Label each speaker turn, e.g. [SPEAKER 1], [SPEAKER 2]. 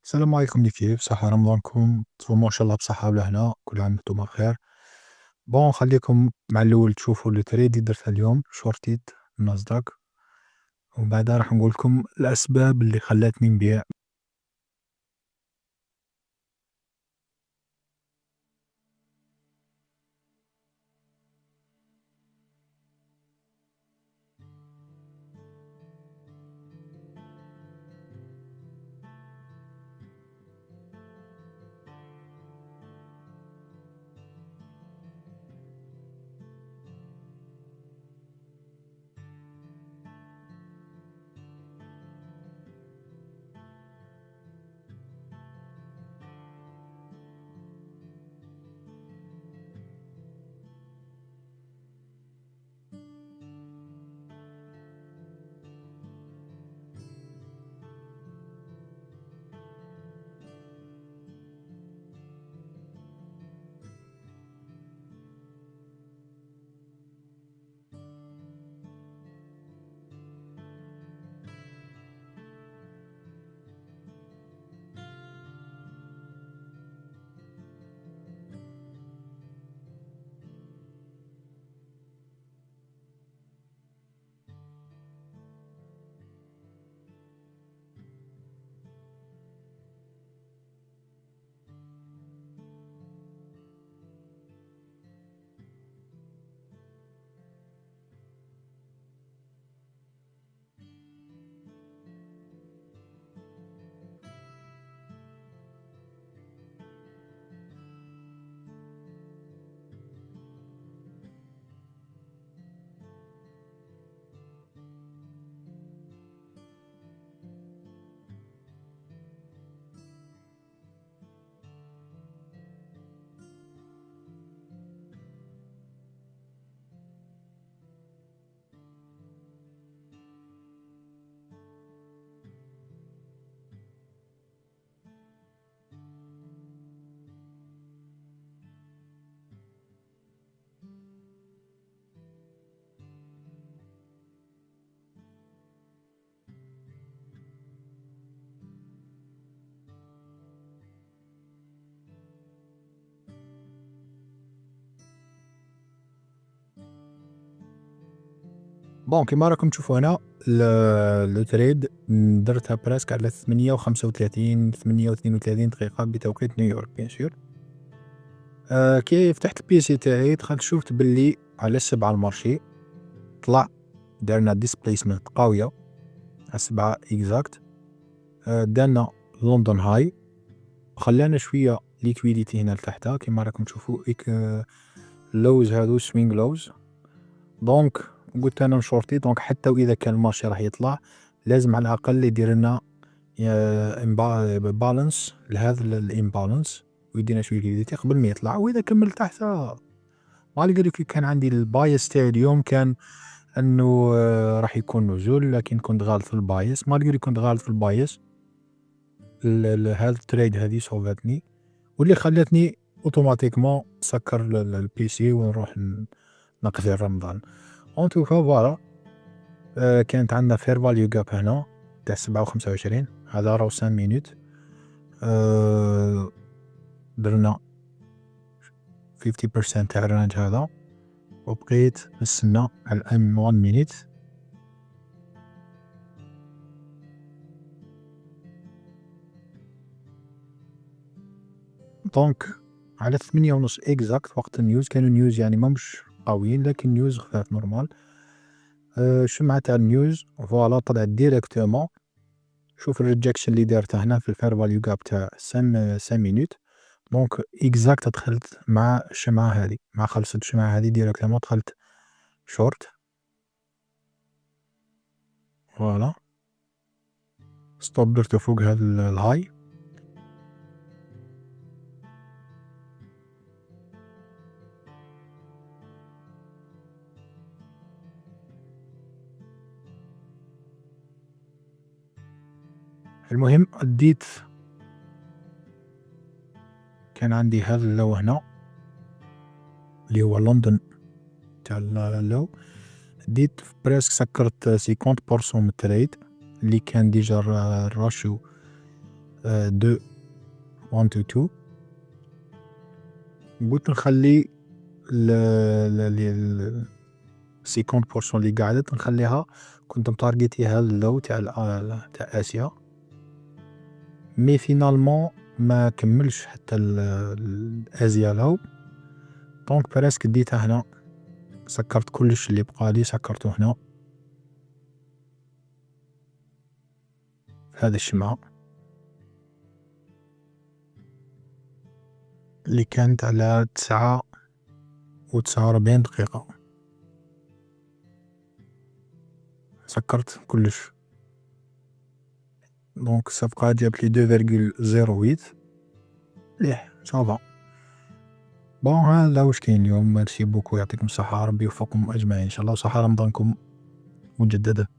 [SPEAKER 1] السلام عليكم كيف صحة رمضانكم تصوموا إن شاء الله بصحة ولهنا كل عام وانتم بخير. نخليكم مع الأول تشوفوا التريد اللي درتها اليوم شورتيت الناسداك، ومن بعدها راح نقول لكم الأسباب اللي خلتني نبيع. كيما راكم تشوفوا هنا التريد درتها براسك على 38 38 دقيقة بتوقيت نيويورك بيان سور. كي فتحت البيسي تاعي دخلت شفت باللي على 7 المارشي طلع دارنا ديسبليسمنت قوية على 7 اكزاكت. دانا لندن هاي خلانا شوية ليكويديتي هنا لتحتها كيما راكم تشوفوا اللوز هادو سوينغ لوز. قلت انا نشورتي حتى واذا كان المارشي راح يطلع لازم على الاقل يدير لنا بالانس لهذا الامبالانس ويدينا شويه ليكويديتي قبل ما يطلع. واذا كمل تحت ما قال لك كان عندي البايس تاعي اليوم كان انه راح يكون نزول، لكن كنت غالط في البايس. ما لي كنت غالط في البايس هذا التريد هذه صوبتني واللي خلتني اوتوماتيكمون سكر البي سي ونروح نقضي رمضان. اون توكا فوالا. كانت عندنا فير فاليو جاب هنا تاع 7 و25 هذا راهو 5 مينوت. درنا 50% تاع الرانج هذا وبقيت نستنى على الام 1 مينوت. على 8:30 اكزاكت وقت النيوز كانوا نيوز يعني مش قويين لكن نيوز خفاف نورمال. شمعة تاع النيوز فوالا طلعت ديريكتومون. شوف الريجكشن اللي دارته هنا في الفير فاليو جاب تاع 5 مينوت. اكزاكت دخلت مع الشمعة هذه مع خلصت الشمعة هذه ديريكتومون دخلت شورت فوالا. ستوب درتو فوق هذا الهاي. المهم اديت كان عندي هذا اللو هنا اللي هو لندن تاع اللو. ديت بريسك سكرت 50% من التريد اللي كان ديجا الراشو 2 1 to 2. قلت نخلي ال 50% اللي قعدت نخليها، كنت متارجيتيها للو تاع تاع آسيا، مي فينالمون ما كملش حتى آسيا لو، دونك براسك ديتها هنا، سكرت كلش اللي بقالي سكرته هنا في هذه الشمعة اللي كانت على 49 دقيقة. سكرت كلش، دونك الصفقة جابت لي 2.08. مليح صافا. بون هذا واش كاين اليوم. ميرسي بوكو، يعطيكم الصحة، ربي يوفقكم أجمعين إن شاء الله، وصحة رمضانكم مجددة.